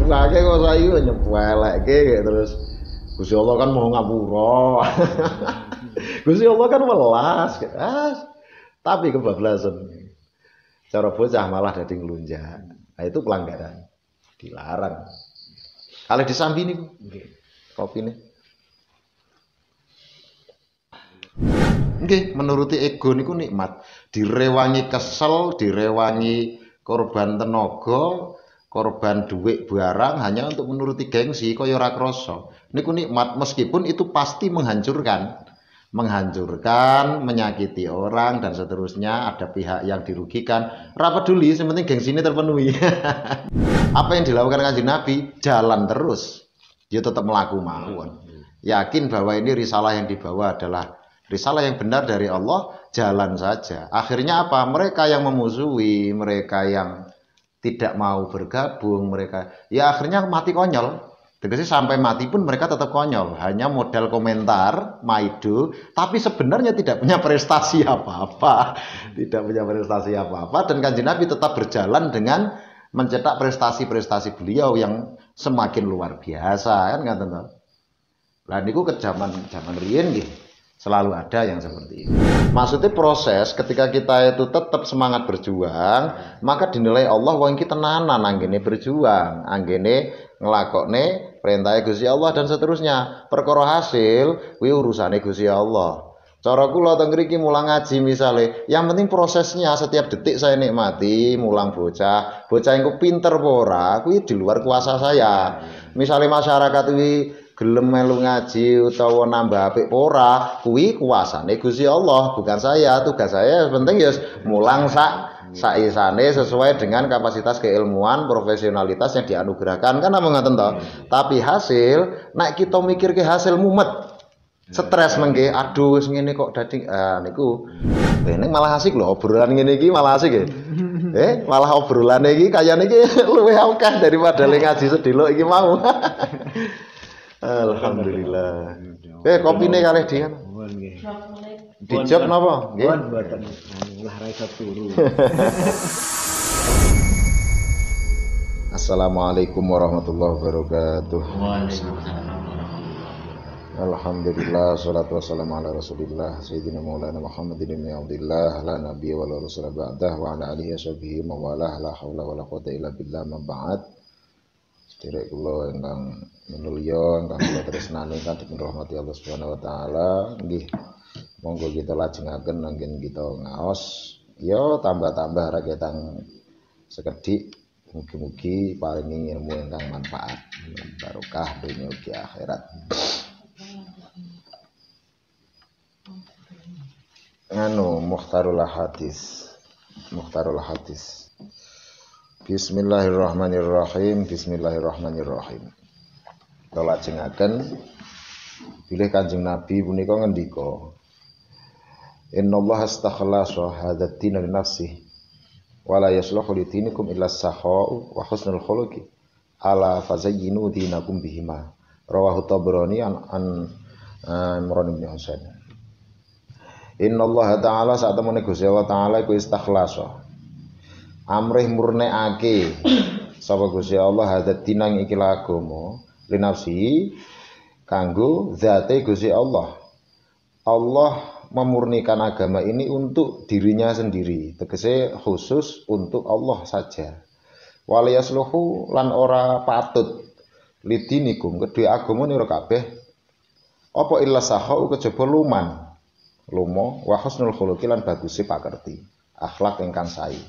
Akeh kok saiki nyepelekke terus Gusti Allah kan mau ngapura. Gusti Allah kan welas. Tapi kebablasan. Cara bocah malah dadi nglunjak. Nah itu pelanggaran. Dilarang. Kalau disambi niku nggih. Kopine. Nggih, menuruti ego niku nikmat. Direwangi kesel, direwangi korban tenaga, korban duit barang hanya untuk menuruti gengsi kaya ora krasa. Niku nikmat meskipun itu pasti menghancurkan, menyakiti orang dan seterusnya, ada pihak yang dirugikan. Ora peduli, yang penting gengsine terpenuhi. Apa yang dilakukan Kanjeng Nabi? Jalan terus. Dia tetap melaku mawon. Yakin bahwa ini risalah yang dibawa adalah risalah yang benar dari Allah, jalan saja. Akhirnya apa? Mereka yang memusuhi, mereka yang tidak mau bergabung, mereka ya akhirnya mati konyol. Tegese sampai mati pun mereka tetap konyol, hanya modal komentar, maido, tapi sebenarnya tidak punya prestasi apa-apa. Tidak punya prestasi apa-apa dan Kanjeng Nabi tetap berjalan dengan mencetak prestasi-prestasi beliau yang semakin luar biasa kan ngaten to. Lah niku ke zaman riyen nggih selalu ada yang seperti itu. Maksudnya proses ketika kita itu tetap semangat berjuang, maka dinilai Allah wong iki tenanan anggene berjuang, anggene nglakokne perintah Gusti Allah dan seterusnya. Perkara hasil kuwi urusane Gusti Allah. Cara kula teng mriki mulang ngaji misale, yang penting prosesnya setiap detik saya nikmati, mulang bocah engko pinter apa ora, kuwi di luar kuasa saya. Misale masyarakat kuwi gelem melu ngaji utawa nambah apik ora, kuwi kuasane Gusti Allah, bukan saya. Tugas saya penting ya mulang saisane sesuai dengan kapasitas keilmuan, profesionalitas yang dianugerahkan kan namung ngoten to. Tapi hasil nek kita mikir ke hasil mumet, stres mengke, aduh wis ngene kok dadi niku. Ini malah asik lho obrolan ngene iki malah asik ya. Malah obrolan iki kayane iki luwih akeh daripada ngaji sediluk iki mau. Alhamdulillah. Kopine kalih dian. Nggih. Dijok napa? Nggih. Mboten. Lah ra iso turu. Assalamualaikum warahmatullahi wabarakatuh. Waalaikumsalam. Alhamdulillah, salatu wassalamu ala rasulillah Sayyidina Maulana Muhammadin ibn Abdillah la nabiyya wa la rasula ba'dah wa ala alihi washabihi mawalah la hawla wa la quwata illa billah ma ba'd. Sedherek kula ingkang minulya, ingkang kula tresnani kanthi rahmati Allah Subhanahu wa taala, nggih monggo kita lajengaken anggen kita ngaos ya tambah-tambah rakyatang sekedhik. Mugi-mugi paringi ilmu ingkang manfaat, barokah dunya ugi akhirat. Mukhtarul hadis. Bismillahirrahmanirrahim. Kita lajengaken bilih Kanjeng Nabi punika ngendika, innallaha astakhlasa hadzal dina li nafsihi wa la yasluhu li dinikum illa as-sakha'u wa husnul khuluqi ala fazayyinu dinakum bihima. Rawahu Tabrani an Imran bin Husain. Innallaha ta'ala sak temene Gusti Allah taala iku istakhlasa amrih murnekake sapa Gusti Allah hadat dinang iki agama linafsi kanggo zate Gusti Allah. Allah memurnikan agama ini untuk dirinya sendiri, tegese khusus untuk Allah saja. Waliyasluhu lan ora patut lidinikum kedue agama nira kabeh apa illa sahau kejaba lumo wa husnul khuluqi lan baguse pakerti, akhlak ingkang sae.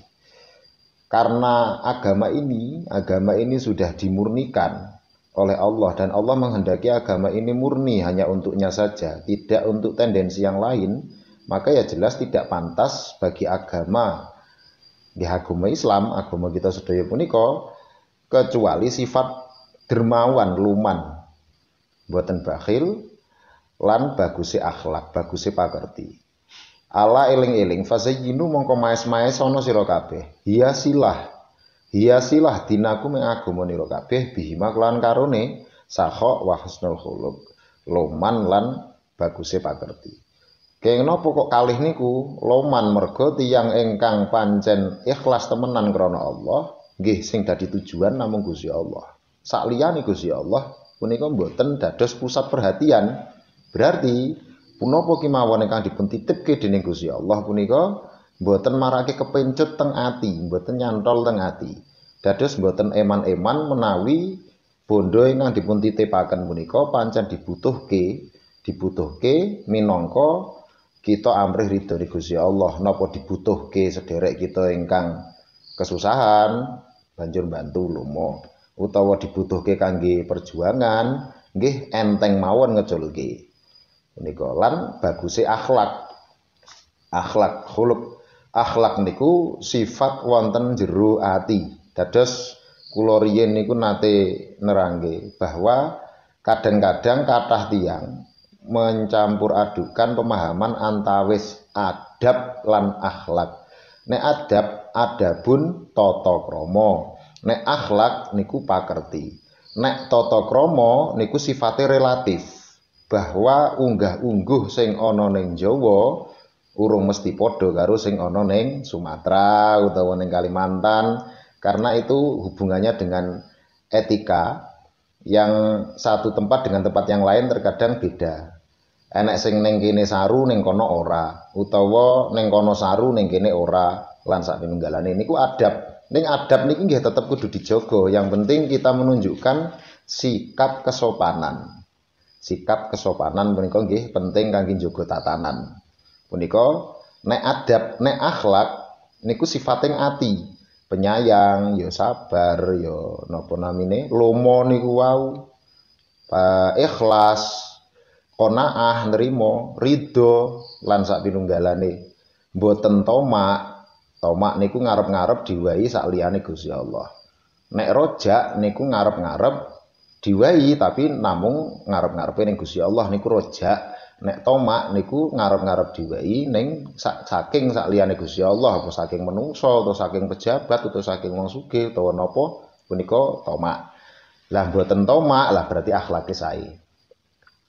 Karena agama ini sudah dimurnikan oleh Allah dan Allah menghendaki agama ini murni hanya untuknya saja, tidak untuk tendensi yang lain, maka ya jelas tidak pantas bagi agama Islam, agama kita sedaya punika kecuali sifat dermawan, luman, mboten bakhil lan baguse akhlak, baguse pakerti. Ala eling-eling fazayyinu mongko maes-maes ana sira kabeh. Hiasilah dinaku ming agama nira kabeh bihima lan karone sakha wa husnul khuluq. Loman lan baguse pakerti. Kenging napa kok kalih niku loman merga tiyang ingkang pancen ikhlas temenan krana Allah, nggih sing dadi tujuan namung Gusti Allah. sakliyane Gusti Allah punika mboten dados pusat perhatian. Berarti punapa kemawon ingkang dipun titipke dening Gusti Allah punika mboten marake kepencut teng ati, mboten nyantol teng ati. Dados mboten eman-eman menawi bondo ingkang dipun titipaken punika pancen dibutuhke minangka kita amrih ridhone Gusti Allah. Napa dibutuhke sederek kita ingkang kesusahan banjur bantu lomo, utawa dibutuhke kangge perjuangan nggih enteng mawon ngeculke. Menika lan baguse akhlak khuluq. Akhlak niku sifat wonten jero ati. Dados kula riyin niku nate nerangke bahwa kadang-kadang kathah tiyang mencampur adukan pemahaman antawis adab lan akhlak. Nek adabun tata krama, nek akhlak niku pakerti. Nek tata krama niku sifate relatif. Bahwa unggah-ungguh sing ana ning Jawa urung mesti padha karo sing ana ning Sumatera utawa ning Kalimantan, karena itu hubungannya dengan etika yang satu tempat dengan tempat yang lain terkadang beda. Enek sing ning kene saru ning kono ora, utawa ning kono saru ning kene ora, lan sak pinunggalane niku adab. Ning adab niki nggih tetep kudu dijaga. Yang penting kita menunjukkan sikap kesopanan. Sikap kesopanan punika nggih penting kangge njaga tatanan. Punika nek adab, nek akhlak niku sifating ati, penyayang, ya sabar, ya napa namine, lomo niku wau, ikhlas, qanaah, nrimo, ridho lan sak pinunggalane. Mboten tomak. Tomak niku ngarep-ngarep diwahi sakliyane Gusti Allah. Nek rojak niku ngarep-ngarep diwahi tapi namung ngarep-ngarepe ning Gusti Allah niku rojak. Nek tomak niku ngarep-ngarep diwahi ning saking sakliyane Gusti Allah, apa saking menungso atau saking pejabat atau saking wong sugih utawa napa punika tomak. Lah mboten tomak lah berarti akhlake sae.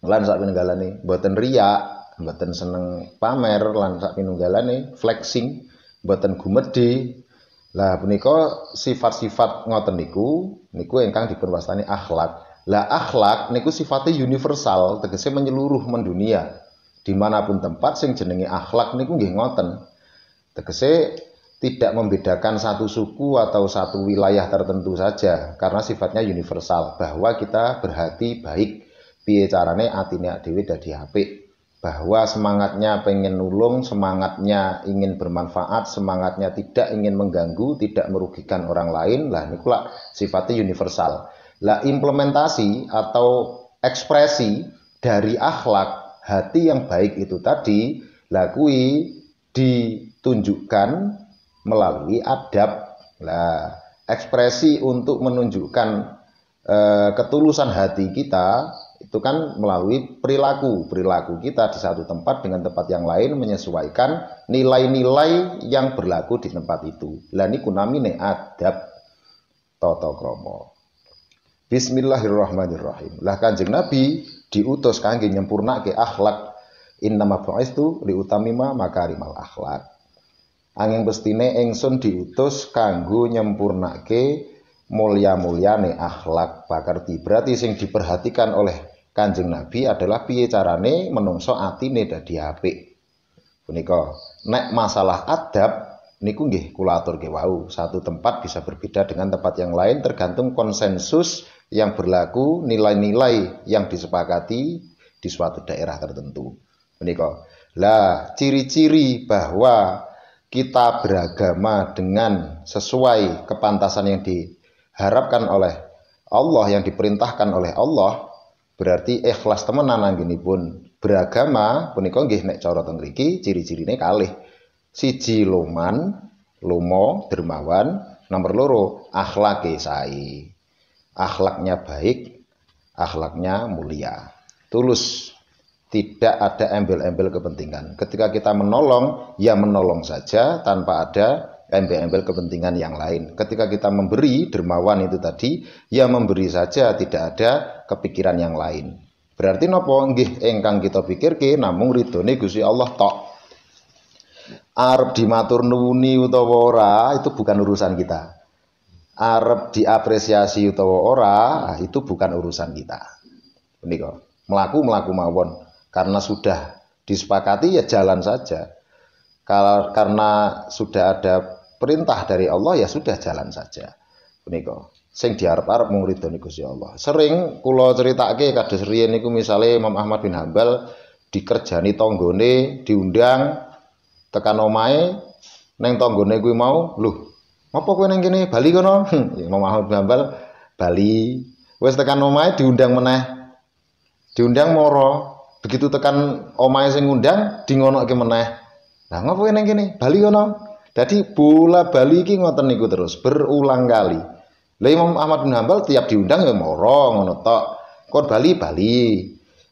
Lan sak pinunggalane mboten riya, mboten seneng pamer, lan sak pinunggalane flexing, mboten gumedhe. Lah punika sifat-sifat ngoten niku ingkang dipunwastani akhlak. Lah akhlak niku sifatnya universal, tegese menyeluruh mendunia. Dimanapun tempat sing jenenge akhlak niku nggih ngoten. Tegese tidak membedakan satu suku atau satu wilayah tertentu saja, karena sifatnya universal, bahwa kita berhati baik, piye carane atine dhewe dadi apik. Bahwa semangatnya pengen nulung, semangatnya ingin bermanfaat, semangatnya tidak ingin mengganggu, tidak merugikan orang lain, lah niku lak sifatnya universal. Lah implementasi atau ekspresi dari akhlak hati yang baik itu tadi, lah kuwi ditunjukkan melalui adab. Lah ekspresi untuk menunjukkan ketulusan hati kita itu kan melalui perilaku kita di satu tempat dengan tempat yang lain, menyesuaikan nilai-nilai yang berlaku di tempat itu. Lah niku namine adab tata krama. Bismillahirrahmanirrahim. Lah Kanjeng Nabi diutus kangge nyempurnake akhlak. Innama bu'istu liutamima makarimal akhlak. Anging bestine ingsun diutus kanggo nyempurnake mulya-mulyane akhlak pakerti. Berarti sing diperhatikan oleh Kanjeng Nabi adalah piye carane menungso atine dadi apik. Punika nek masalah adab niku nggih kula aturke wau, satu tempat bisa berbeda dengan tempat yang lain tergantung konsensus yang berlaku, nilai-nilai yang disepakati di suatu daerah tertentu. Punika. Lah ciri-ciri bahwa kita beragama dengan sesuai kepantasan yang diharapkan oleh Allah, yang diperintahkan oleh Allah, berarti ikhlas temenan anggenipun beragama punika nggih nek cara teng mriki ciri-cirine kalih. Siji lomo, dermawan, nomor loro akhlake sae. Akhlaknya baik, akhlaknya mulia, tulus, tidak ada embel-embel kepentingan. Ketika kita menolong, ya menolong saja tanpa ada embel-embel kepentingan yang lain. Ketika kita memberi, dermawan itu tadi, ya memberi saja, tidak ada kepikiran yang lain. Berarti napa nggih ingkang kita pikirke namung ridhone Gusti Allah tok. Arep dimatur nuwuni utawa ora itu bukan urusan kita. arep diapresiasi utawa ora, itu bukan urusan kita. Menika melaku mawon karena sudah disepakati ya jalan saja. Karena sudah ada perintah dari Allah ya sudah jalan saja. Menika sing diarep-arep mung ridhone Gusti Allah. Sering kula critakake kados riyen niku misale Imam Ahmad bin Hambal dikerjani tanggane diundang tekan omahe neng tanggane kuwi mau, "Lho, apa kowe nang kene bali kono?" Imam Ahmad bin Hambal bali. Wis tekan omahe diundang meneh. Diundang moro. Begitu tekan omahe sing ngundang dingonoke meneh. Lah ngopo kowe nang kene? Bali kono. Dadi bola bali iki ngoten niku terus berulang kali. Lah Imam Ahmad bin Hambal tiap diundang ya moro ngono tok. Kon bali.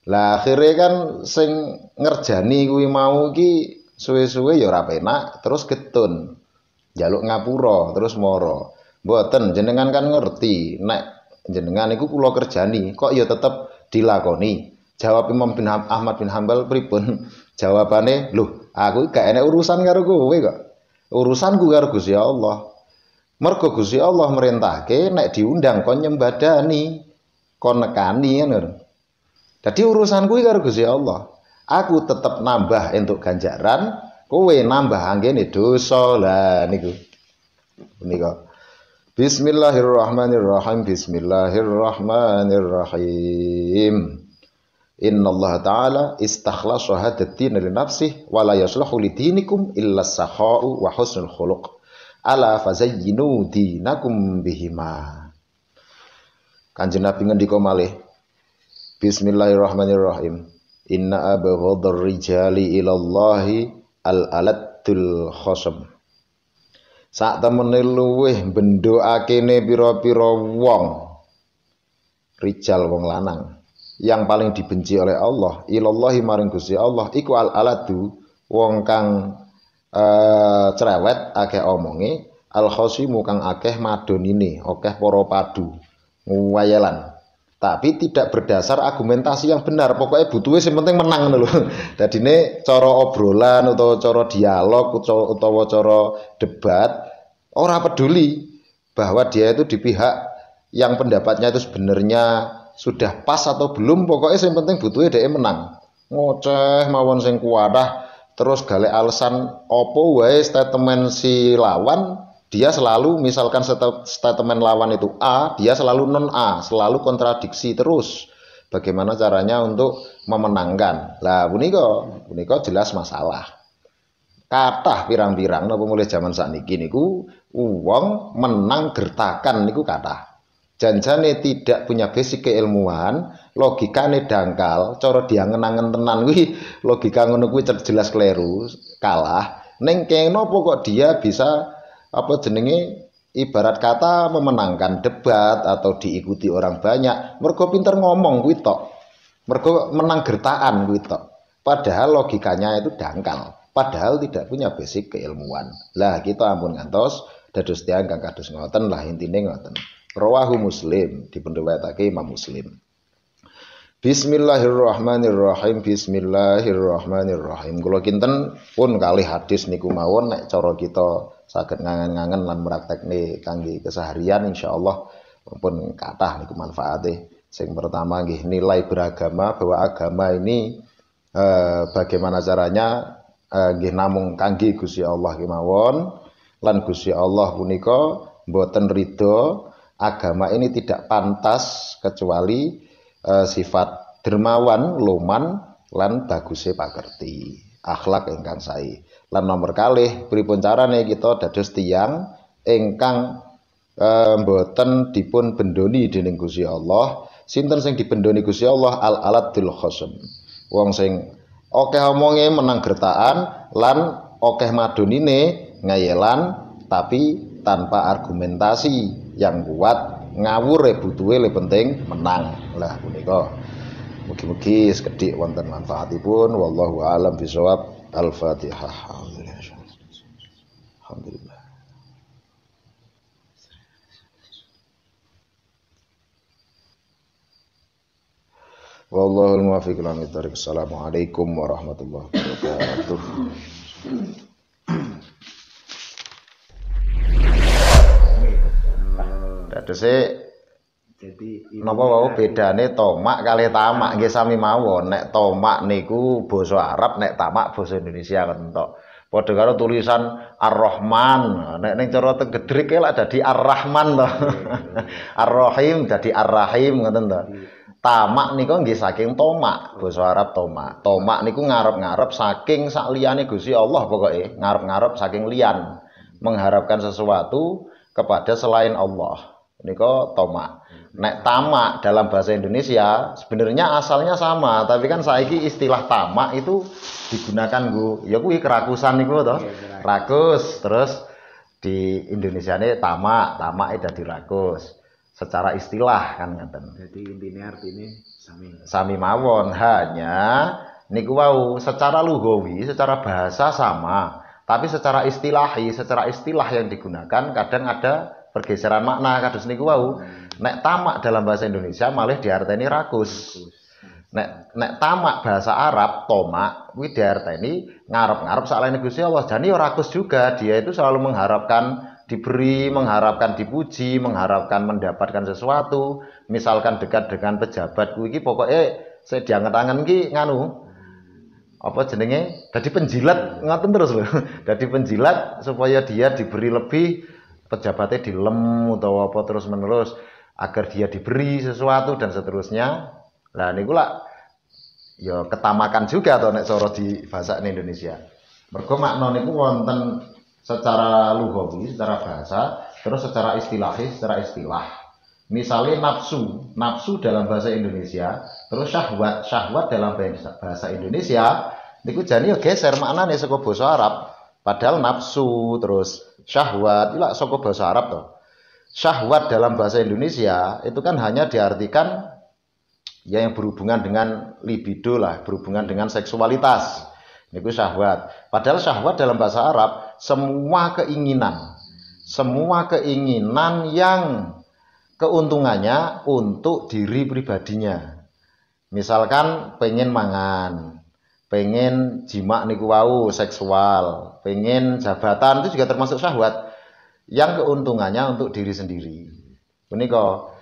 Lah akhirnya kan sing ngerjani kuwi mau iki suwe-suwe ya ora penak terus getun. Njaluk ngapura terus moro. Mboten jenengan kan ngerti nek jenengan iku kula kerjani kok ya tetep dilakoni. Jawab Imam bin Ahmad bin Hambal pripun? Jawabane, "Lho, aku gak enek urusan karo kowe kok. Urusanku karo Gusti Allah." Mergo Gusti Allah merintahke nek diundang kon nyembadani, kon nekani ngono. Dadi urusan kuwi karo Gusti Allah. Aku tetep nambah entuk ganjaran, kowe nambah anggene dosa. Lah niku. Menika. Bismillahirrahmanirrahim. Bismillahirrahmanirrahim. Innallaha ta'ala istakhlasa hadzal-din li nafsihi wa la yasluhu li dinikum illa as-sakha'u wa husnul khuluq. Ala fazayyinu dinakum bihima. Kanjeng Nabi ngendika malih, Bismillahirrahmanirrahim. Inna abghadar rijali ilallahi al-alatul khosam. Sak temene luweh bendoakene pira-pira wong rijal wong lanang yang paling dibenci oleh Allah ilallahi maring Gusti Allah iku al-aladu wong kang cerewet akeh omonge al-khosimu kang akeh madonine akeh para padu nguwayelan tapi tidak berdasar argumentasi yang benar pokoknya butuhe sing penting menang ngono lho. Dadine cara obrolan utawa cara dialog utawa cara debat ora peduli bahwa dia itu di pihak yang pendapatnya itu sebenarnya sudah pas atau belum pokoknya yang penting butuhe dhek menang. Ngoceh mawon sing kuwadah terus galek alasan opo wae statement si lawan dia selalu misalkan statement lawan itu A dia selalu non A selalu kontradiksi terus bagaimana caranya untuk memenangkan lah punika jelas masalah kathah pirang-pirang napa mulai zaman sakniki niku wong menang gertakan niku kathah janjane tidak punya basic keilmuan logikane dangkal cara diangen-angen tenan kuwi logika ngono kuwi jelas kleru kalah ning kene kok dia bisa apa jenenge ibarat kata memenangkan debat atau diikuti orang banyak mergo pinter ngomong kuwi tok mergo menang gertakan kuwi tok padahal logikanya itu dangkal padahal tidak punya basic keilmuan lah kita ampun ngantos dados tiyang kang kados ngoten lah intine ngoten rawahu Muslim dipundhawuhake Imam Muslim. Bismillahirrahmanirrahim. Bismillahirrahmanirrahim. Kula kinten pun kalih hadis niku mawon nek cara kita saged ngangen-ngangen lan praktekne kangge keseharian insyaallah pun kathah niku manfaate. Sing pertama nggih nilai beragama bahwa agama ini bagaimana caranya nggih namung kangge Gusti Allah kemawon lan Gusti Allah punika mboten ridho agama ini tidak pantas kecuali sifat dermawan, loman, lan baguse pakerti, akhlak ingkang sae. Lan nomor kalih pripun carane kita dados tiyang ingkang mboten dipun bendoni dening Gusti Allah. Sinten sing dibendoni Gusti Allah al-alatul khosam. Wong sing akeh omonge menang gertakan lan akeh madonine ngayelan tapi tanpa argumentasi yang kuat ngawur butuhe le penting menang lah punika mugi-mugi sekedhik wonten manfaatipun wallahu a'lam bishawab al-Fatihah alhamdulillah wallahul muwaffiq ila aqwamit thoriq. Assalamualaikum warahmatullahi wabarakatuh. Tegese Jadi napa wau bedane tomak kali tamak nggih sami mawon. Nek tomak niku basa Arab, nek tamak basa Indonesia ngoten tok. Padha karo tulisan Ar-Rahman. Nek ning cara tegedrik lak dadi Ar-Rahman to. Ar-Rahim dadi Ar-Rahim ngoten to. Tamak niku nggih saking tomak, basa Arab tomak. Tomak niku ngarep-ngarep saking sakliyane Gusti Allah pokoke, ngarep-ngarep saking liyan, mengharapkan sesuatu kepada selain Allah. Niku tomak. Nek tamak dalam bahasa Indonesia sebenarnya asalnya sama, tapi kan saiki istilah tamak itu digunakan ya kuwi kerakusan niku to. Rakus, terus di Indonesiane tamak itu dadi rakus. Secara istilah kan ngaten. Jadi intinya artinya sami. Sami mawon, hanya niku wau secara lughawi, secara bahasa sama, tapi secara istilah yang digunakan kadang ada pergeseran makna kados niku wau. Nek tamak dalam bahasa Indonesia malah diarteni rakus. Nek tamak bahasa Arab tomak kuwi diarteni ngarep-ngarep salehne Gusti Allah. Jane ya rakus juga, dia itu selalu mengharapkan diberi, mengharapkan dipuji, mengharapkan mendapatkan sesuatu. Misalkan dekat dengan pejabat kuwi iki pokoke saya dianget-angen iki nganu apa jenenge dadi penjilat ngoten terus lho. Dadi penjilat supaya dia diberi lebih, pejabatnya dilem utawa apa terus menerus agar dia diberi sesuatu dan seterusnya. Lah niku lak ya ketamakan juga to nek cara di bahasa Indonesia. Mergo makna niku wonten secara lughawi, secara bahasa, terus secara istilah. Misalnya nafsu dalam bahasa Indonesia, terus syahwat dalam bahasa Indonesia, niku jane ya geser maknane saka basa Arab. Padahal nafsu terus syahwat itu saka basa Arab toh. Syahwat dalam bahasa Indonesia itu kan hanya diartikan ya yang berhubungan dengan libido lah, berhubungan dengan seksualitas. Niku syahwat. Padahal syahwat dalam bahasa Arab semua keinginan yang keuntungannya untuk diri pribadinya. Misalkan pengen mangan, pengen jima niku wau seksual, pengen jabatan itu juga termasuk syahwat yang keuntungannya untuk diri sendiri. Menika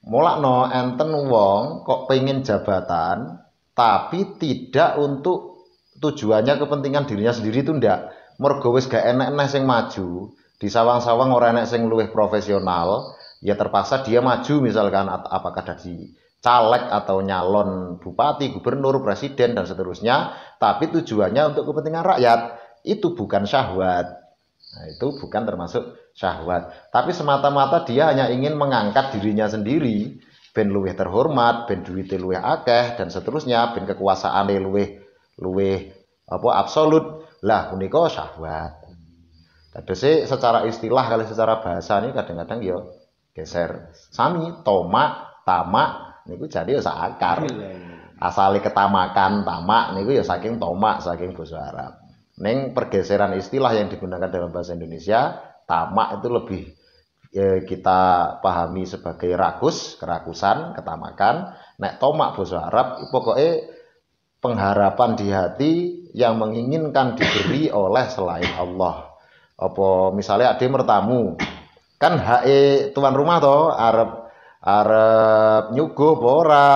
mulakno enten wong kok pengen jabatan tapi tidak untuk tujuannya kepentingan dirinya sendiri itu ndak. Mergo wis gak enek sing maju, di sawang-sawang ora enek sing luwih profesional, ya terpaksa dia maju misalkan apakah dari caleg atau nyalon bupati, gubernur, presiden dan seterusnya, tapi tujuannya untuk kepentingan rakyat. Itu bukan syahwat. Nah, itu bukan termasuk syahwat. Tapi semata-mata dia hanya ingin mengangkat dirinya sendiri, ben luwih terhormat, ben duwite luwih akeh dan seterusnya, ben kekuasaane luwih apa absolut. Lah punika syahwat. Tapi secara istilah kali secara bahasa ini kadang-kadang ya geser. Sami tomak, tamak niku jadi ya sakar. Asale ketamakan, tamak niku ya saking tomak, saking basa Arab. Ning pergeseran istilah yang digunakan dalam bahasa Indonesia, tamak itu lebih kita pahami sebagai kerakusan, ketamakan. Nek tomak basa Arab pokoknya pengharapan di hati yang menginginkan diberi oleh selain Allah. Apa misalnya ade mertamu, kan hae tuan rumah to arep nyuguh apa ora,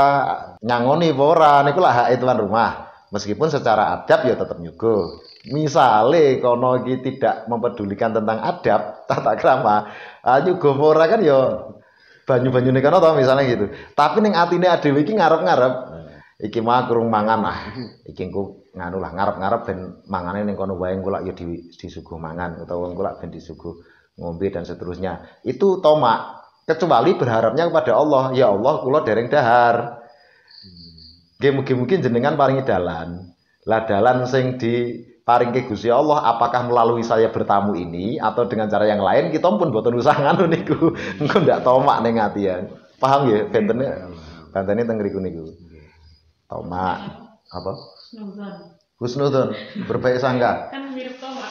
nyangoni apa ora, niku lah hae tuan rumah. Meskipun secara adab ya tetap nyuguh. Misale kono iki tidak mempedulikan tentang adab, tata krama, nyuguh apa ora kan ya banyu-banyune kono to misalnya gitu. Tapi ning atine adewe iki ngarep-ngarep iki mah kurung mangan iki engko nganu lah ngarep-ngarep ben mangane ning kono wae engko lak ya disuguh mangan utawa engko lak ben disuguh ngombe dan seterusnya. Itu tomak, kecuali berharapnya kepada Allah, ya Allah kula dereng dahar. Nggih mugi-mugi jenengan paringi dalan. Lah dalan sing diparingke Gusti Allah apakah melalui saya bertamu ini atau dengan cara yang lain kita pun boten usah nganu niku. Engko ndak tomak ning ati ya. Paham nggih bentene teng ngriku niku. Tomak apa? Husnudzon, berbaik sangka. Kan mirip tomak.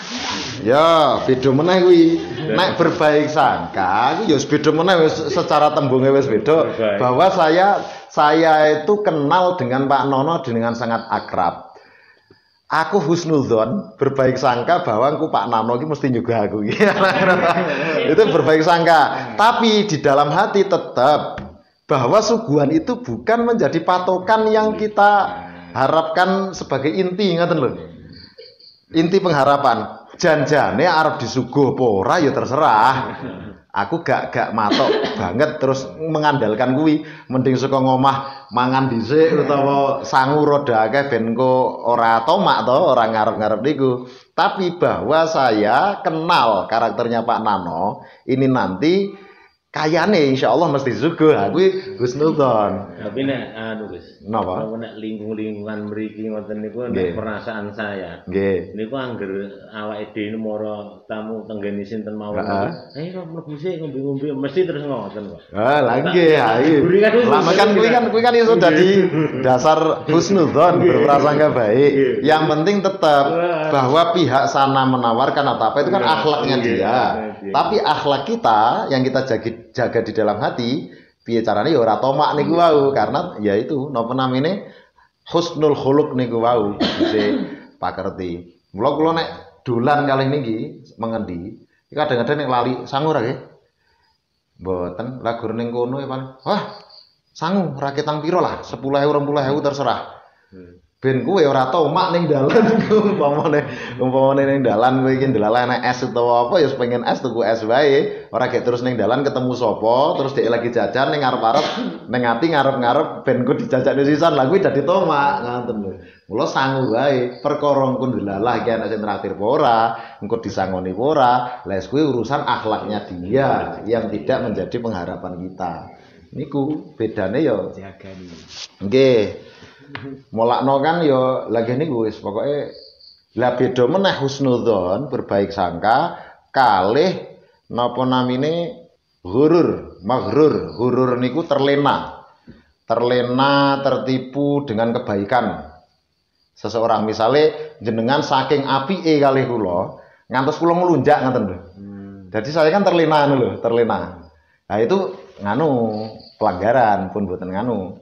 Ya, beda meneh kuwi. Nek berbaik sangka, iku ya beda meneh wis secara tembunge wis beda. Bahwa saya itu kenal dengan Pak Nono dengan sangat akrab. aku husnudzon, berbaik sangka bahwa aku Pak Nano ini mesti juga aku. Itu berbaik sangka. Tapi di dalam hati tetap bahwa suguhan itu bukan menjadi patokan yang kita harapkan sebagai inti, ngaten lho. Inti pengharapan. Janjane arep disuguh apa ora ya terserah. Aku gak matok banget terus mengandalkan kuwi, mending saka ngomah mangan dhisik utawa sangu roda akeh ben engko ora tomak to, ora ngarep-ngarep niku. Tapi bahwa saya kenal karakternya Pak Nano, ini nanti kayane insyaallah mesti suguh. Kuwi husnudzon. Tapi nek anu Gus. Napa? Nek lingkungan mriki ngoten niku nek perasaan saya. Nggih. Niku angger awake dhewe mara tamu tenggene sinten mawon. Ayo mlebu sik ngombe-ngombe mesti terus ngoten kok. Lah nggih, ayo. Lah kuwi kan iso dadi dasar husnudzon, berprasangka baik. Yang penting tetap bahwa pihak sana menawarkan atau apa itu kan akhlaknya dia. Tapi akhlak kita yang kita jaga di dalam hati, piye carane ya ora tomak niku wau, karena ya itu napa namine husnul khuluq niku wau bisa pakerti. Mula kula nek dolan kalih niki mengendi, kadang-kadang nek lali sangu ra nggih. Mboten, lah gur ning kono ya paling. Wah, sangu raketang piro lah, 10.000 20.000 terserah. Ben kowe ora tomak ning dalan iku umpamane ning dalan kowe iki ndelalah enek es utawa apa ya pengen es tuku es wae, ora gek terus ning dalan ketemu sapa terus dhek lagi jajan ning ngarep-arep ning ati ngarep-ngarep ben ku dijajakne sisan lah kuwi dadi tomak ngoten lho. Mula sangu wae perkara engko ndelalah iki ana sing traktir apa ora, engko disangoni apa ora, les kuwi urusan akhlaknya dia yang tidak menjadi pengharapan kita. Niku bedane ya jagani. Nggih. Molakno kan ya lagi niku wis pokoke lah beda meneh husnudzon berbaik sangka kalih napa namine maghrur niku terlena tertipu dengan kebaikan seseorang. Misalnya jenengan saking apike kalih kula ngantos kula nglunjak ngoten lho. Jadi saya kan terlena nah itu nganu pelanggaran pun mboten nganu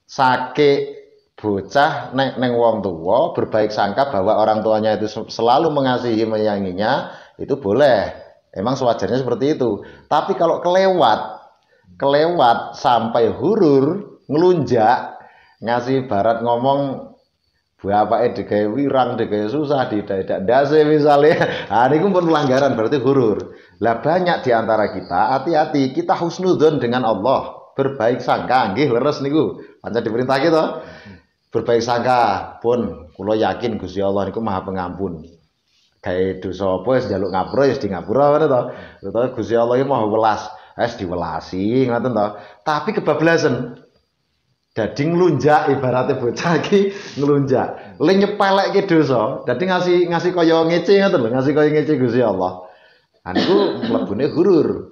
sake bocah neng wong tua berbaik sangka bahwa orang tuanya itu selalu mengasihi menyayanginya itu boleh, emang sewajarnya seperti itu. Tapi kalau kelewat sampai hurur ngelunjak ngasih barat ngomong bapake digawe wirang digawe susah didadak ndase misalnya, ini pun pelanggaran berarti hurur. Lah banyak diantara kita hati-hati, kita husnudzon dengan Allah, berbaik sangka nggih leres niku pancen diperintah kita. Berbaik sangka pun kula yakin Gusti Allah niku Maha Pengampun. Gawe dosa apa wis njaluk ngapura wis di ngapura ngono to. Utawa Gusti Allah iki Maha welas, wis diwelasi ngoten to. Tapi kebablasan. Dadi nglunjak ibaratnya bocah iki nglunjak. Le nyepelekke dosa, dadi ngasih kaya ngece ngoten lho, ngasih kaya ngece Gusti Allah. Nah niku mlebune hurur.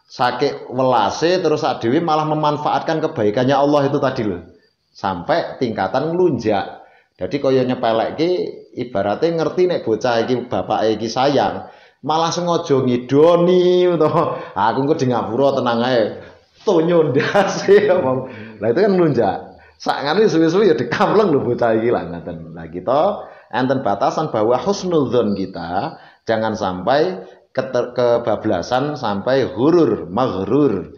Sakit welase terus sak dhewe malah memanfaatkan kebaikannya Allah itu tadi lho. Sampai tingkatan nglunjak. Jadi kaya nyepelekke ibaratnya ngerti nek bocah iki bapake iki sayang, malah sengaja ngidoni utawa aku engko di ngapura tenang ae. Tonyo ndase omong. Lah itu kan nglunjak. Sak ngene suwi-suwi ya dikamleng lho bocah iki lah ngaten. Lah kita enten batasan bahwa husnudzon kita jangan sampai kebablasan sampai hurur, maghrurin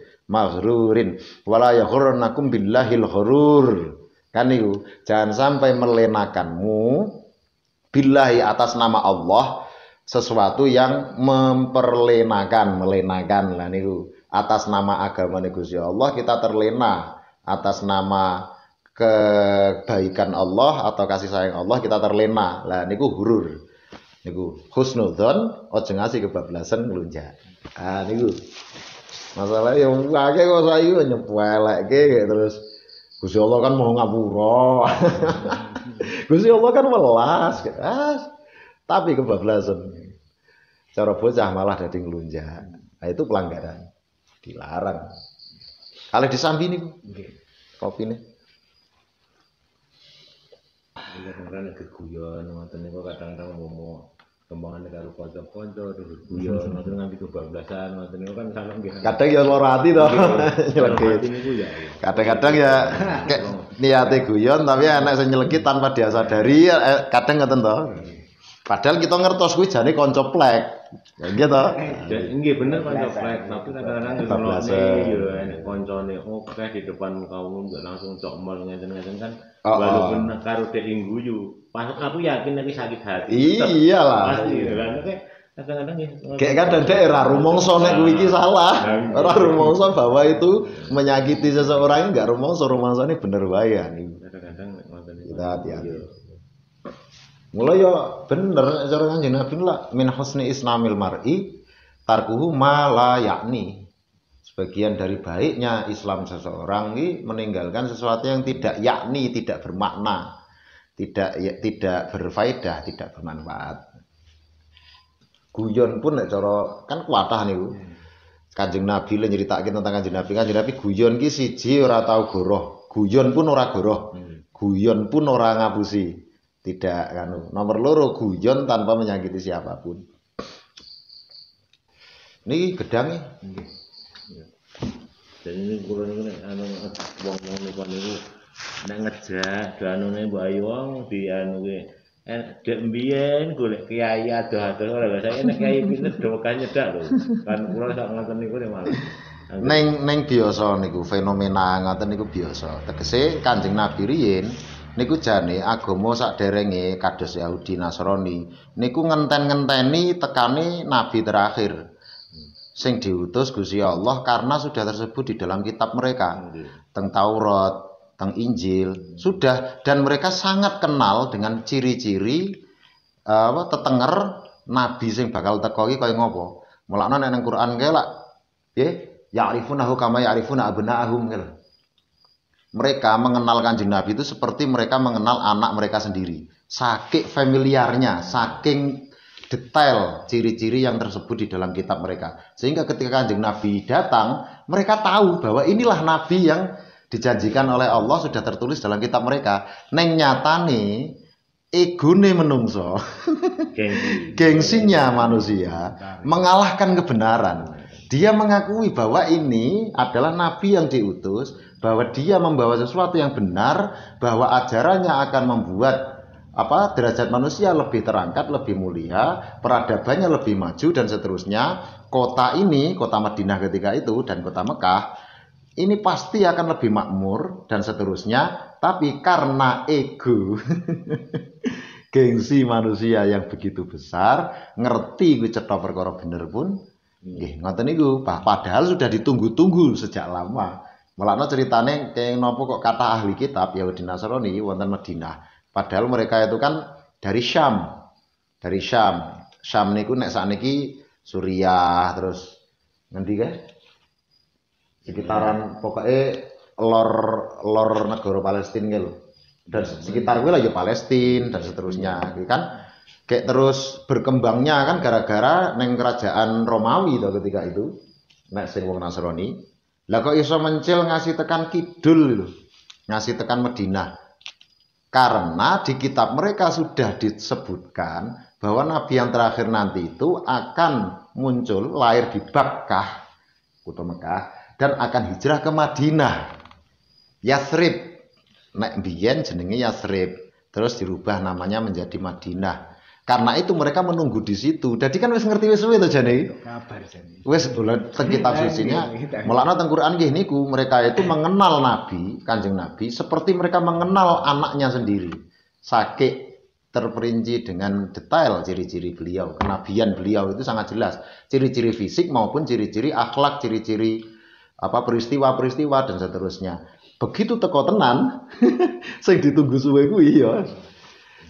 wala yaghurrannakum billahil ghurur. Kan niku, jangan sampai melenakanmu billahi atas nama Allah sesuatu yang melenakan lah niku. Atas nama agama Gusti Allah kita terlena, atas nama kebaikan Allah atau kasih sayang Allah kita terlena. Lah niku hurur. Niku husnudzon aja ngasih kebablasan nglunjak. Ah niku masalah yang akeh kok saiki nyepelekke terus Gusti Allah kan mau ngapura. Gusti Allah kan welas. Tapi kebablasan. Cara bocah malah dadi nglunjak. Nah itu pelanggaran. Dilarang. Kalau disambi niku nggih. Kopine. Kadang-kadang geguyon ngoten niku kadang-kadang ngomong kembangane karo kanca-kanca terus guyon ngoten nganti kebablasan ngoten niku kan sampeyan nggih. Kadang ya lara ati to. Nyelekit. Niku ya. Kadang-kadang ya kayak niate guyon tapi enak sing nyelekit tanpa dia sadari kadang ngoten to. Padahal kita ngertos kuwi jane kanca plek. Ya gitu. Nggih bener kanca plek, tapi kadang-kadang ngelokne yo enek kancane oke di depan kaum nggak langsung cokmol ngeten-ngeten kan. Walaupun karo dek guyu, pas aku yakin nek sakit hati. Iyalah. Pasti kan kadang-kadang ya. Kayak kadang dek ora rumangsa nek kuwi iki salah. Ora rumangsa bahwa itu menyakiti seseorang enggak rumangsa rumangsane bener wae ya. Kadang-kadang nek ngoten niku. Kita hati-hati. Mulai ya bener cara Kanjeng Nabi lah min husni islamil mar'i tarkuhu ma la yakni. Sebagian dari baiknya Islam seseorang ini meninggalkan sesuatu yang tidak yakni, tidak bermakna, tidak berfaedah, tidak bermanfaat. Guyon pun nek cara kan kuatah niku. Kanjeng Nabi le nyritake tentang Kanjeng Nabi guyon ki siji ora tau goroh, guyon pun ora goroh. Guyon pun ora ngapusi. Tidak kan. Nomor loro guyon tanpa menyakiti siapapun. Niki gedang nggih. Jadi ini kula niku nek anu wong-wong niku nek ngejak anune Mbak Ayu wong di anu kuwi dek mbiyen golek kiai adoh-adoh ora saya nek kiai pinter do kan nyedak lho. Kan kula sak ngoten niku malah. Neng biasa niku fenomena ngoten niku biasa. Tegese Kanjeng Nabi riyin niku jane agama sakderenge kados Yahudi Nasrani niku ngenten-ngenteni tekane nabi terakhir sing diutus Gusti Allah karena sudah tersebut di dalam kitab mereka teng Taurat, teng Injil sudah dan mereka sangat kenal dengan ciri-ciri tetenger nabi sing bakal teko iki kaya ngopo. Mulane nek nang Quran kae lak nggih ya'rifunahu kama ya'rifuna abna'ahum gitu. Mereka mengenal Kanjeng Nabi itu seperti mereka mengenal anak mereka sendiri. Saking familiarnya, saking detail ciri-ciri yang tersebut di dalam kitab mereka. Sehingga ketika Kanjeng Nabi datang, mereka tahu bahwa inilah Nabi yang dijanjikan oleh Allah sudah tertulis dalam kitab mereka. Neng nyatane egone menungso, gengsinya manusia mengalahkan kebenaran. Dia mengakui bahwa ini adalah Nabi yang diutus, bahwa dia membawa sesuatu yang benar, bahwa ajarannya akan membuat derajat manusia lebih terangkat, lebih mulia, peradabannya lebih maju dan seterusnya. Kota ini, kota Madinah ketika itu dan kota Mekah, ini pasti akan lebih makmur dan seterusnya. Tapi karena ego, gengsi manusia yang begitu besar, ngerti kuwi cetha perkara bener pun, nggih ngoten niku. Padahal sudah ditunggu-tunggu sejak lama. Mulane ceritane kaya napa kok kata ahli kitab Yahudi Nasrani wonten Madinah. Padahal mereka itu kan dari Syam. Dari Syam. Syam niku nek sakniki Suriah terus ngendi kae? Sekitaran pokoknya lor negara Palestina gitu. Dan sekitar kuwi lah ya Palestina dan seterusnya gitu kan. Kayak terus berkembangnya kan gara-gara neng kerajaan Romawi to ketika itu. Nek sing wong Nasrani. Lah kok iso mencil ngasih tekan kidul lho. Ngasih tekan Madinah. Karena di kitab mereka sudah disebutkan bahwa nabi yang terakhir nanti itu akan muncul lahir di Bakkah, kota Mekah, dan akan hijrah ke Madinah. Yathrib. Nek biyen jenenge Yathrib, terus dirubah namanya menjadi Madinah. Karena itu mereka menunggu di situ. Jadi kan wis ngerti wis suwe to jane. Kabar jane. Wis dolan teng kitab sucinya. Mulane teng Quran nggih niku mereka itu mengenal Nabi, Kanjeng Nabi seperti mereka mengenal anaknya sendiri. Saking terperinci dengan detail ciri-ciri beliau, kenabian beliau itu sangat jelas. Ciri-ciri fisik maupun ciri-ciri akhlak, ciri-ciri peristiwa-peristiwa dan seterusnya. Begitu teko tenan sing ditunggu suwe kuwi ya.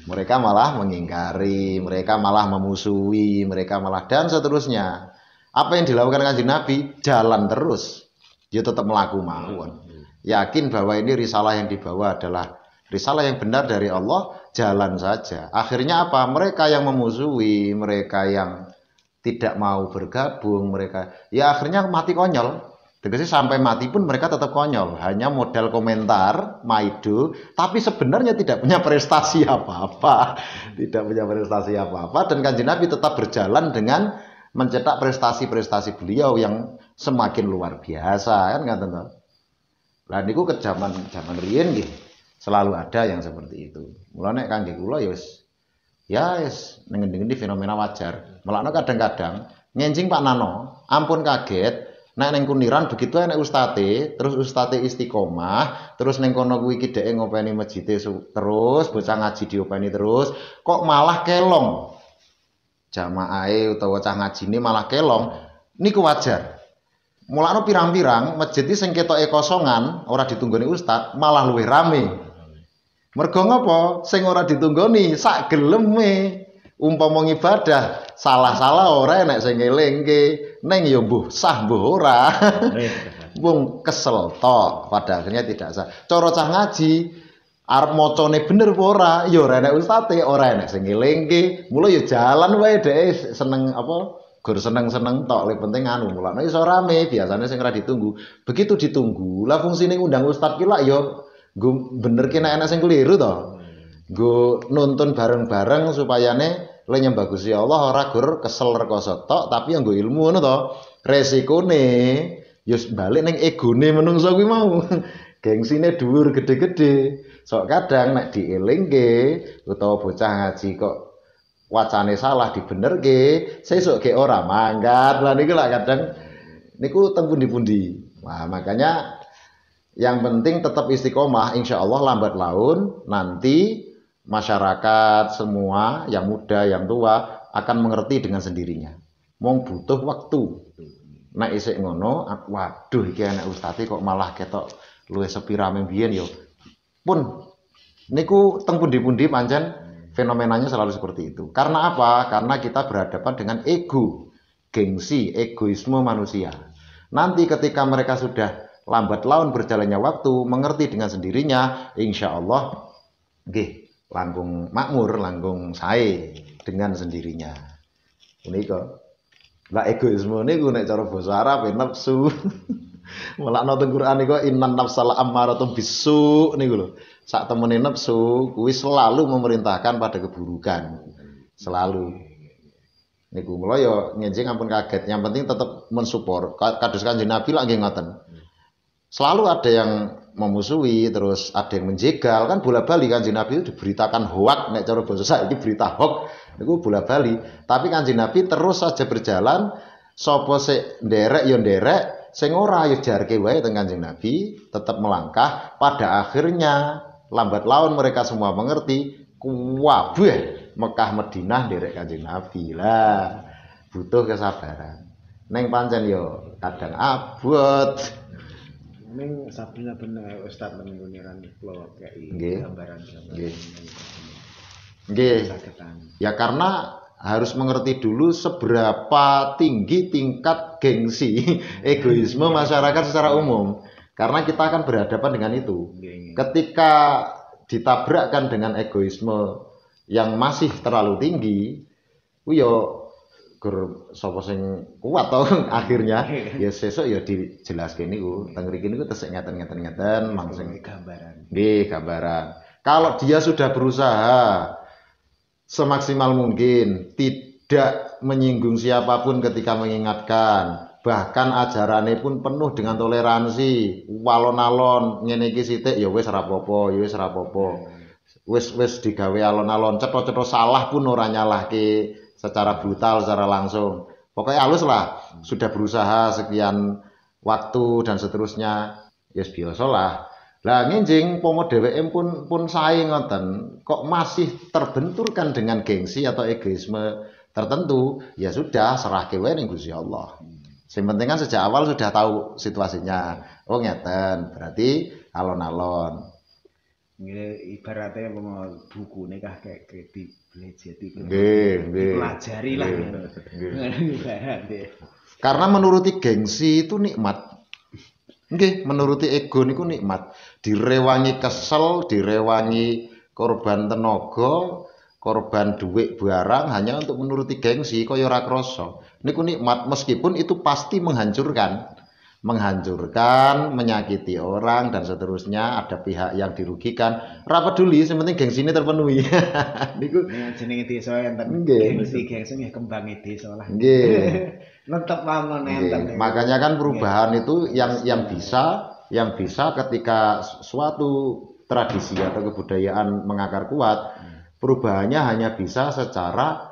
Mereka malah mengingkari, mereka malah memusuhi, mereka malah dan seterusnya. Apa yang dilakukan Kanjeng Nabi? Jalan terus. Dia tetap melaku mawon. Yakin bahwa ini risalah yang dibawa adalah risalah yang benar dari Allah, jalan saja. Akhirnya apa? Mereka yang memusuhi, mereka yang tidak mau bergabung, mereka ya akhirnya mati konyol. Tegese sampai mati pun mereka tetap konyol, hanya modal komentar, maido, tapi sebenarnya tidak punya prestasi apa-apa, tidak punya prestasi apa-apa, dan Kanjeng Nabi tetap berjalan dengan mencetak prestasi-prestasi beliau yang semakin luar biasa, kan ngaten to. Lah niku ke zaman riyen nggih selalu ada yang seperti itu. Mulane kangge kula ya wis ngendi-endi fenomena wajar. Mulane kadang-kadang ngenjing Pak Nano, ampun kaget. Nek ning Kuniran begitu nek ustate, terus ustate istiqomah, terus ning kono kuwi kideke ngopeni masjide terus, bocah ngaji diopeni terus, kok malah kelong. Jamaahe utawa cah ngajine malah kelong. Niku wajar. Mulane pirang-pirang masjid sing ketoke kosongan, ora ditunggoni ustad, malah luwih rame. Mergo ngapa? Sing ora ditunggoni sak geleme. Umpama ibadah salah-salah ora nek sing ngelingke ning ya mbuh sah mbuh ora. Wong kesel tok pada akhirnya tidak sah. Cara cah ngaji arep macane bener apa ora ya ora enek ustate, ora enek sing ngelingke. Mula ya jalan wae dhek seneng apa gur seneng-seneng tok, lek penting anu mulane iso rame, biasanya sing ora ditunggu. Begitu ditunggu, lah fungsine ngundang ustad ki lak ya nggo benerke nek enek sing keliru to. Nggo nuntun bareng-bareng supayane le nyembah Gusti Allah ora gur kesel rekoso tok tapi nggo ilmu ngono to. Resikone ya balik ning egone menungso kuwi mau. Gengsine dhuwur gede-gede. Sok kadang nek dielingke utawa bocah ngaji kok wacane salah dibenerke, sesuk ge ora mangkat. Lah niku lak kadang niku teng pundi-pundi. Nah, makanya yang penting tetap istiqomah, insya Allah lambat laun nanti masyarakat semua yang muda yang tua akan mengerti dengan sendirinya. Mong butuh waktu. Nek isik ngono, waduh iki anak ustadz kok malah ketok luwih sepi rame biyen yo. Pun niku teng pundi-pundi pancen fenomenanya selalu seperti itu. Karena apa? Karena kita berhadapan dengan ego, gengsi, egoisme manusia. Nanti ketika mereka sudah lambat laun berjalannya waktu, mengerti dengan sendirinya, insya Allah, nggih, langkung makmur, langkung sae dengan sendirinya. Menika. Lah egoisme niku nek cara basa Arab nafsu. Mulane teng Quran niku innan nafsal ammaratun bisu niku lho. Sak temene nafsu kuwi selalu memerintahkan pada keburukan. Selalu. Niku mula ya ngenjing ampun kaget. Yang penting tetap mensupport. Kados Kanjeng Nabi lak nggih ngoten. Selalu ada yang memusuhi, terus ada yang menjegal, kan bola-bali Kanjeng Nabi itu diberitakan hoak, nek cara basa saiki berita hoax, niku bola-bali. Tapi Kanjeng Nabi terus saja berjalan, sapa sik nderek ya nderek, sing ora ya jarke wae teng Kanjeng Nabi, tetap melangkah. Pada akhirnya lambat laun mereka semua mengerti, kuwabeh Mekah Madinah nderek Kanjeng Nabi. Lah, butuh kesabaran. Neng pancen yo kadang abot. Ning saben-saben ustaz menggunikan kula kei gambaran. Nggih. Nggih. Ya karena harus mengerti dulu seberapa tinggi tingkat gengsi, egoisme masyarakat secara umum. Karena kita akan berhadapan dengan itu. Ketika ditabrakkan dengan egoisme yang masih terlalu tinggi, yo gur sapa sing kuat to akhirnya ya sesuk ya dijelaske niku teng mriki niku tesih ngeten langsung gambaran. Nggih, gambaran. Kalau dia sudah berusaha semaksimal mungkin tidak menyinggung siapapun ketika mengingatkan, bahkan ajarannya pun penuh dengan toleransi, walon-alon ngene iki sithik ya wis ora apa-apa, ya wis ora apa-apa. Wis digawe alon-alon, cetha-cetha salah pun ora nyalahke secara brutal, secara langsung. Pokoknya halus lah, sudah berusaha sekian waktu dan seterusnya, ya biasa lah. Lah nginjing pomo dheweke pun sae ngoten, kok masih terbenturkan dengan gengsi atau egoisme tertentu, ya sudah serahke wae ning Gusti Allah. Sing penting kan sejak awal sudah tahu situasinya. Oh ngeten, berarti alon-alon. Nggih ibaratnya buku nikah kayak dibelajari. Nggih. Pelajari lah. Karena menuruti gengsi itu nikmat. Nggih, menuruti ego niku nikmat. Direwangi kesel, direwangi korban tenaga, korban duit barang hanya untuk menuruti gengsi kaya ora krasa. Niku nikmat meskipun itu pasti menghancurkan. menghancurkan, menyakiti orang dan seterusnya, ada pihak yang dirugikan. Ra peduli, sing penting gengsine terpenuhi. Niku jenenge desa enten nggih. gengsi nggih kembange desa lah. Nggih. Netep mawon enten. Makanya kan perubahan itu yang bisa ketika suatu tradisi atau kebudayaan mengakar kuat, perubahannya hanya bisa secara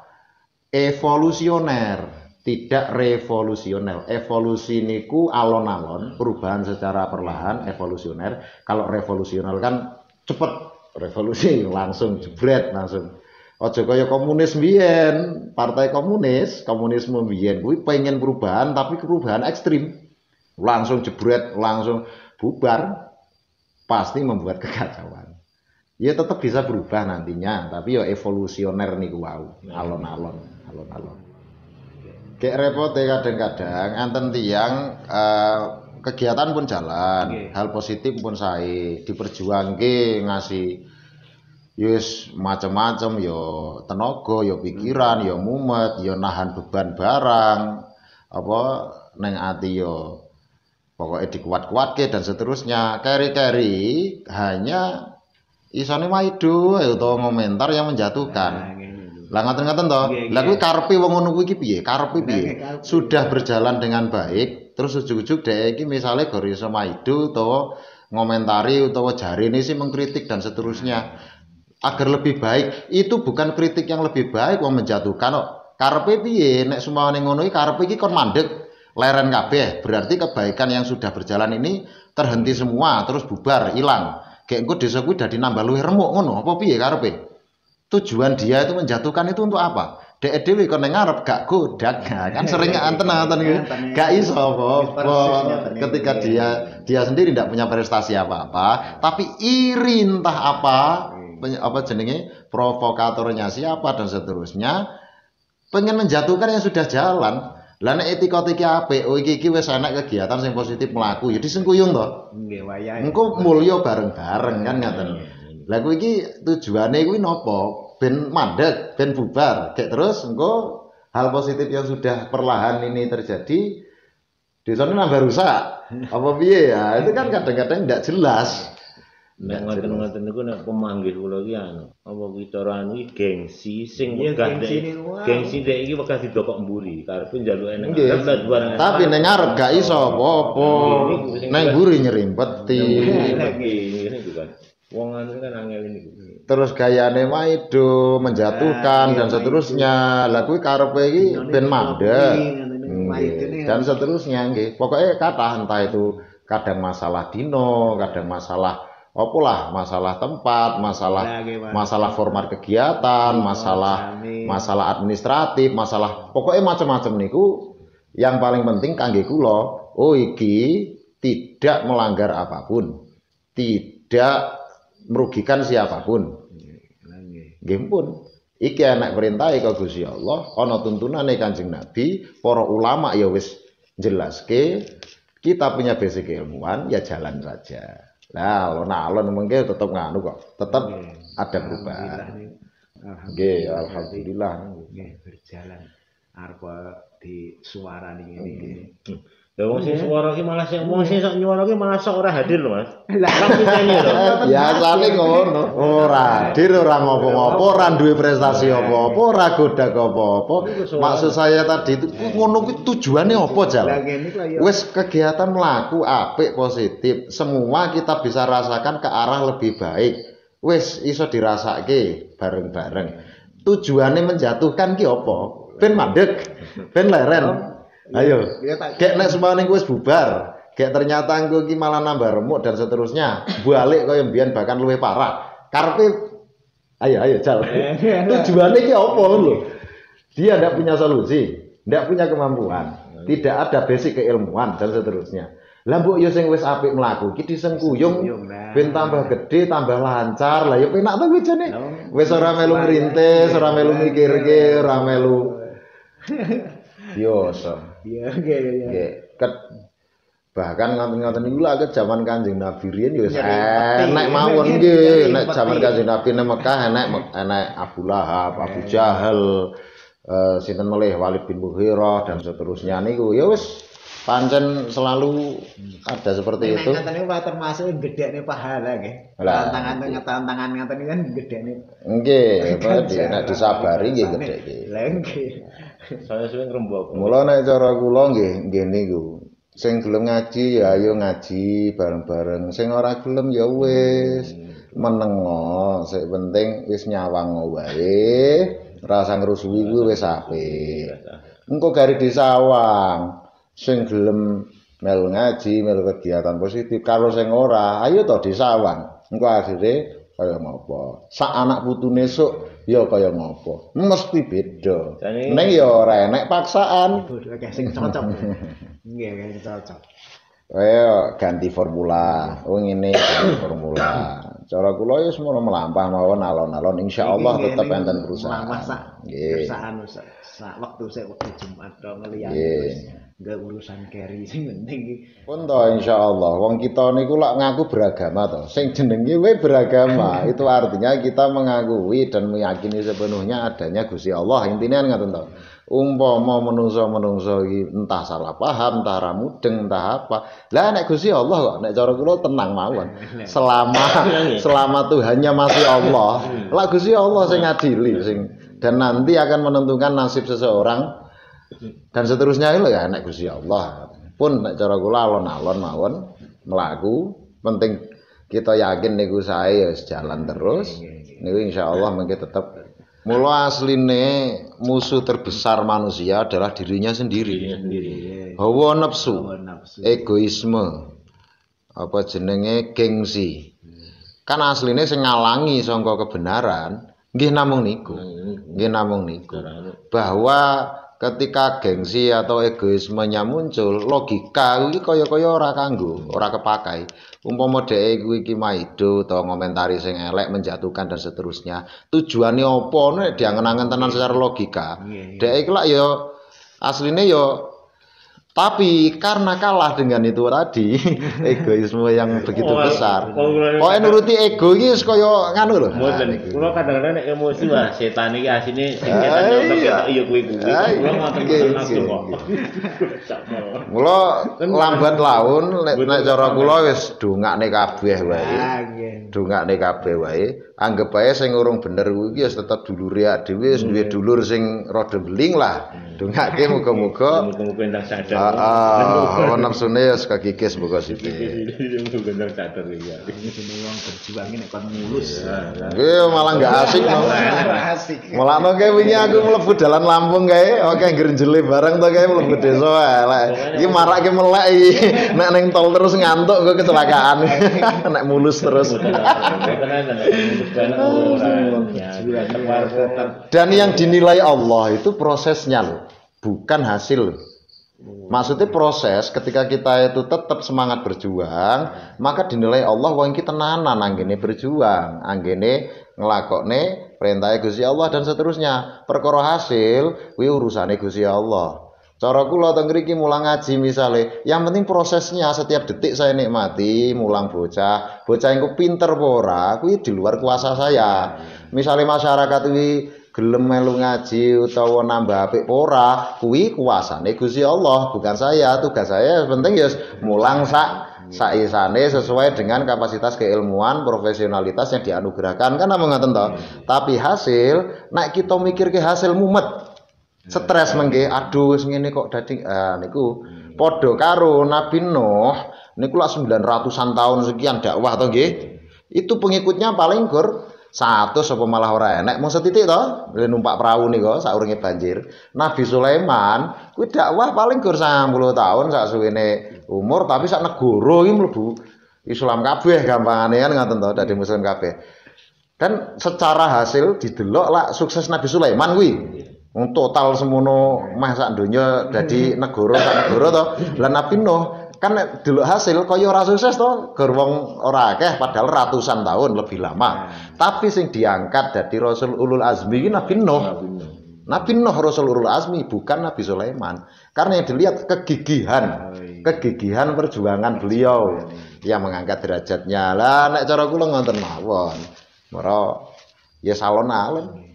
evolusioner, tidak revolusioner. Evolusi niku alon-alon, perubahan secara perlahan, evolusioner. Kalau revolusioner kan cepet, revolusi langsung jebret langsung. Ojo kaya komunis mbiyen, partai komunis, komunisme mbiyen kuwi pengen perubahan tapi perubahan ekstrim. Langsung jebret, langsung bubar, pasti membuat kekacauan. Ya tetap bisa berubah nantinya, tapi ya evolusioner niku wau, alon-alon. Kayak repot kadang-kadang enten tiyang kegiatan pun jalan, hal positif pun sae, diperjuangke ngasih yus macam-macam yo tenaga, yo pikiran, yo mumet, yo nahan beban barang, apa neng ati yo pokoknya dikuat-kuatke dan seterusnya. Keri-keri hanya isone maido utawa komentar yang menjatuhkan. Lah ngaten-ngaten to. Lah kuwi karepe wong ngono kuwi piye? Karepe piye? Sudah berjalan dengan baik, terus ujug-ujug dhek iki misale gor iso maido utawa ngomentari utawa jarine sih mengkritik dan seterusnya. Agar lebih baik, itu bukan kritik yang lebih baik wong menjatuhkan kok. Karepe piye? Nek sumawane ngono iki karepe iki kon mandeg, leren kabeh. Berarti kebaikan yang sudah berjalan ini terhenti semua, terus bubar, hilang. Kayak engko desa kuwi dadi nambah luwih remuk ngono, apa piye karepe? Tujuan dia itu menjatuhkan itu untuk apa? Dek dhewe kon ning ngarep gak godak, kan sering anten-anten gitu. Gak iso apa ketika dia sendiri tidak punya prestasi apa-apa, tapi iri entah apa jenenge provokatornya siapa dan seterusnya, pengen menjatuhkan yang sudah jalan. Lah nek etika apik, iki wis enak kegiatan sing positif mlaku, ya disengkuyung to. Nggih wayahe. Engko mulya bareng-bareng kan ngaten. Lah kuwi iki tujuane kuwi napa? Ben mandek, ben bubar. Kayak terus engko hal positif yang sudah perlahan ini terjadi desane nambah rusak. Apa piye ya? Itu kan kadang-kadang tidak jelas. Nek ngoten-ngoten niku nek pemanggih kula iki apa kuwi cara anu iki gengsi sing wegah gengsi dek iki wegah didokok mburi karepe njaluk enek barang. Tapi ning ngarep gak iso apa-apa. Nang mburi nyerimpeti. Ngene iki kan. Wong anu kan angel niku. Terus gayane maido, menjatuhkan dan seterusnya. Lah kuwi karepe iki ben mandek. Dan seterusnya nggih. Pokoke kathah entah itu kadang masalah dino, kadang masalah apalah, masalah tempat, masalah format kegiatan, masalah administratif, masalah pokoknya macam-macam niku. Yang paling penting kangge kula, iki tidak melanggar apapun, tidak merugikan siapapun. Nggih pun, iki anak perintah karo Gusti Allah, ana tuntunane Kanjeng Nabi, para ulama ya wis jelaske, kita punya basic ilmuwan ya jalan saja. Nah, alon-alon mengke tetap nganu kok, tetap ada perubahan. Nggih, alhamdulillah nggih berjalan arep disuarani ngene. Lah wong sing swara ki malah sing wong sing sok nyuara ki malah sok ora hadir lho, Mas. Lah pitene lho. Ya saling ngono. Ora hadir, ora ngopo-ngopo, ora duwe prestasi apa-apa, ora godak apa-apa. Maksud saya tadi itu ngono kuwi tujuane apa, Jal? Wis kegiatan mlaku apik positif, semua kita bisa rasakan ke arah lebih baik. Wis iso dirasake bareng-bareng. Tujuane menjatuhkan ki apa? Ben mandek, ben leren. Ayo, kayak nek semuanya wis bubar, kayak ternyata engko iki malah nambah remuk dan seterusnya, balik kaya mbiyen bahkan luwih parah. Karepe ayo Jal. Tujuane iki apa lho? Dia tidak punya solusi, tidak punya kemampuan, tidak ada basic keilmuan dan seterusnya. Lah mbok yo sing wis apik mlaku iki disengkuyung ben tambah gede, tambah lancar. Lah yo penak to wijane. Wis ora melu ngrintis, ora melu mikirke, ora melu biasa. Iya, nggih. Bahkan ngoten-ngoten niku lha zaman Kanjeng Nabi riyen ya wis enek mawon nggih. Nek zaman Kanjeng Nabi nang Mekah enek Abu Lahab, Abu Jahal, sinten melih Walid bin Mughirah dan seterusnya niku ya wis Pancen selalu ada seperti itu. Nek ngoten niku termasuk gedhekne pahala nggih. Lah. Tantangan ngoten niku kan gedhekne. Nggih, nek disabari nggih gede iki. Lah nggih. Saya suwe ngrembug. Mula nek cara kula nggih niku. Sing gelem ngaji ya ayo ngaji bareng-bareng. Sing ora gelem ya wis menengo. Sing penting wis nyawang wae. Rasa ngrusuhi kuwi wis apik. Engko gari disawang. Sing gelem melu ngaji, melu kegiatan positif. Kalau sing ora, ayo to disawang. Engko akhire kaya ngopo. Sak anak putune esuk ya kaya ngopo. Mesti beda. Ning ya ora enek paksaan. Oke sing cocok. Nggih sing cocok. Ayo ganti formula. Oh ngene ganti formula. Cara kula ya semono melampah mawon alon-alon insyaallah tetep enten perusahaan. Nggih. Perusahaan sak wektu Jumat to ngeliyane. Enggak urusan carry sing penting iki. Pun to insyaallah wong kita niku lak ngaku beragama to. Sing jenenge we beragama itu artinya kita mengakui dan meyakini sepenuhnya adanya Gusti Allah. Intine kan ngoten to. Umpama menungso-menungso iki entah salah paham, entah ra mudeng, entah apa. Lah nek Gusti Allah kok nek cara kula tenang mawon. Selama Tuhannya masih Allah, lah Gusti Allah sing ngadili sing dan nanti akan menentukan nasib seseorang dan seterusnya itu ya nek Gusti Allah. Pun nek cara kula alon-alon mawon mlaku penting kita yakin niku sae ya jalan terus. Niku insyaallah mengke tetep mula asline musuh terbesar manusia adalah dirinya sendiri. Hawa nafsu, egoisme. Apa jenenge gengsi. Kan asline sing ngalangi sangka kebenaran nggih namung niku. Nggih namung niku. Bahwa ketika gengsi atau egoismenya muncul, logika iki kaya-kaya ora kanggo, ora kepakai. Umpama dhek kuwi iki maido utawa ngomentari sing elek, menjatuhkan dan seterusnya. Tujuane apa nek diangen-angen tenan secara logika? Dhek iki lak ya asline ya tapi karena kalah dengan itu tadi, egoisme yang begitu besar. Pokoke nuruti ego iki wis kaya nganu lho. Mboten. Kula kadang-kadang nek emosi wah setan iki asine sing setan nyontok ya kuwi. Kula ngoten nafsu kok. Mula lambat laun nek cara kula wis dongakne kabeh wae. Dongakne kabeh wae. Anggap bae sing urung bener kuwi wis tetep dulure dhewe wis duwe dulur sing rada beling lah. Dongake muga-muga endang sadar. Heeh, nafsune wis kekikis muga sithik. Muga endang sadar iki. Wong berjuang nek kon mulus. Nggih malah enggak asik no. Asik. Mulane kae wingi aku mlebu dalan Lampung kae, oke ngrenjele bareng to kae mlebu desa elek. Iki marake melek iki. Nek ning tol terus ngantuk kok kecelakaan. Nek mulus terus. Dan yang dinilai Allah itu prosesnya loh, bukan hasil. Maksudnya proses ketika kita itu tetap semangat berjuang, maka dinilai Allah wong iki tenanan anggene berjuang, anggene nglakokne perintah Gusti Allah dan seterusnya. Perkara hasil kuwi urusane Gusti Allah. Cara kula teng mriki mulang ngaji misale, yang penting prosesnya setiap detik saya nikmati, mulang bocah engko pinter apa ora, kuwi di luar kuasa saya. Misale masyarakat kuwi gelem melu ngaji utawa nambah apik ora, kuwi kuasane Gusti Allah, bukan saya. Tugas saya penting ya mulang saisane sesuai dengan kapasitas keilmuan, profesionalitas yang dianugerahkan kan namung ngoten to. Tapi hasil nek kita mikir ke hasil mumet stres mengke aduh wis ngene kok dadi niku padha karo Nabi Nuh niku lak 900-an tahun sekian dakwah to nggih. Itu pengikutnya paling gur 100 apa malah ora enek mung setitik to numpak perahu niku saurunge banjir. Nabi Sulaiman kuwi dakwah paling gur 90 tahun sak suwene umur tapi sak negara iki mlebu Islam kabeh gampangane kan ngoten to dadi muslim kabeh. Dan secara hasil didelok lak sukses Nabi Sulaiman kuwi. Total semono meh sak donya dadi negara sak negara to. Lah Nabi Nuh kan nek delok hasil kaya ora sukses to, gur wong ora akeh padahal ratusan tahun lebih lama. Tapi sing diangkat dadi Rasul Ulul Azmi iki Nabi Nuh. Nabi Nuh Rasul Ulul Azmi bukan Nabi Sulaiman. Karena yang dilihat kegigihan perjuangan beliau yang mengangkat derajatnya. Lah nek cara kula ngoten mawon. Mara ya salon-alon.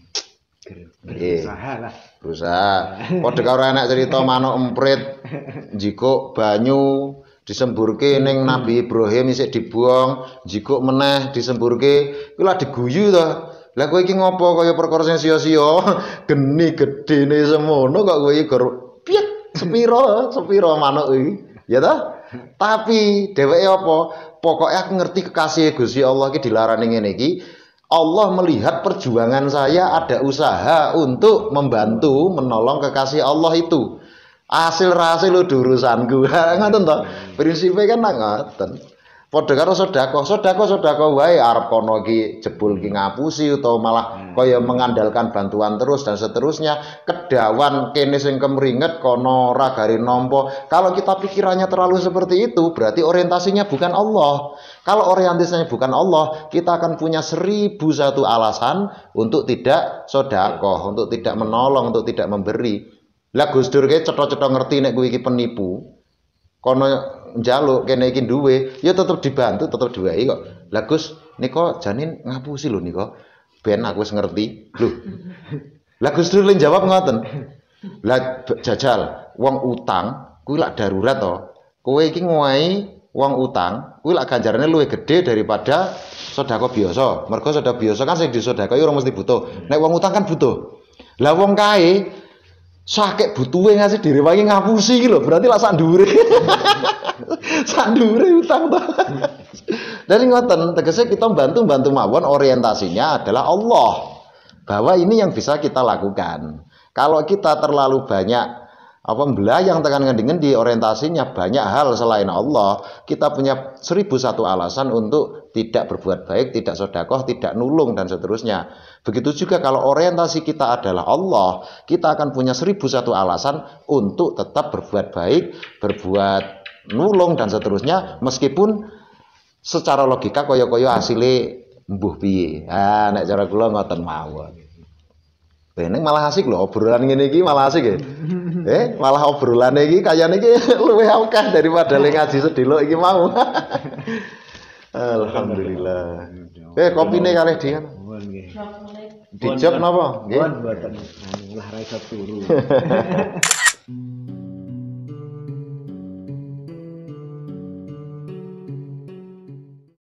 Berusaha lah. Rusak. Padha karo enek cerita manuk emprit njikuk banyu disemburke ning Nabi Ibrahim isih dibuang, njikuk meneh disemburke, kuwi lah diguyu to. Lah kowe iki ngopo kaya perkara sing sia-sia? Geni gedene semono kok kowe iki gor piet sepiro manuk iki. Ya ta? Tapi dheweke apa? Pokoke aku ngerti kekasih Gusti Allah iki dilarani ngene iki. Allah melihat perjuangan saya, ada usaha untuk membantu menolong kekasih Allah itu. Hasil urusanku. Ngoten to. Prinsipe kan ngoten. Padha karo sedekah wae arep kono iki jebul ki ngapusi utawa malah kaya mengandalkan bantuan terus dan seterusnya. Kedawan kene sing kemringet kono ora gari nampa. Kalau kita pikirannya terlalu seperti itu, berarti orientasinya bukan Allah. Kalau orientasinya bukan Allah, kita akan punya 1001 alasan untuk tidak sedekah, untuk tidak menolong, untuk tidak memberi. Lah Gus Dur ki cetha-cetha ngerti nek kowe iki penipu. Kono njaluk kene iki duwe, ya tetep dibantu, tetep diwehi kok. Lah Gus, nika janin ngapusi lho nika. Ben aku wis ngerti. Lho. Lah Gus Dur jawab ngoten. Lah jajal, wong utang kuwi lak darurat to. Kowe iki ngowahi wong utang kuwi lak ganjarane luwih gede daripada sedekah biasa. Mergo sedekah biasa kan sing disedekahi ora mesti butuh. Nek wong utang kan butuh. Lah wong kae sakit butuhe ngasih direwangi ngapusi iki lho, berarti lak sak dhuwure. Sak dhuwure utang to. Dari ngoten tegese kita bantu mawon orientasinya adalah Allah. Bahwa ini yang bisa kita lakukan. Kalau kita terlalu banyak belayang tekan ngendi-ngendi orientasinya banyak hal selain Allah, kita punya 1001 alasan untuk tidak berbuat baik, tidak sedekah, tidak nulung dan seterusnya. Begitu juga kalau orientasi kita adalah Allah, kita akan punya 1001 alasan untuk tetap berbuat baik, berbuat nulung dan seterusnya, meskipun secara logika kaya-kaya hasilnya mbuh piye. Nek cara kula ngoten mawon. Ini malah asik loh, obrolan ngene iki malah asik ya. Malah obrolan iki kayane iki luwih akeh daripada ngaji sediluk iki mau. Alhamdulillah. Kopine kalih dian. Dijok napa? Nggih. Mboten. Lah ra iso turu.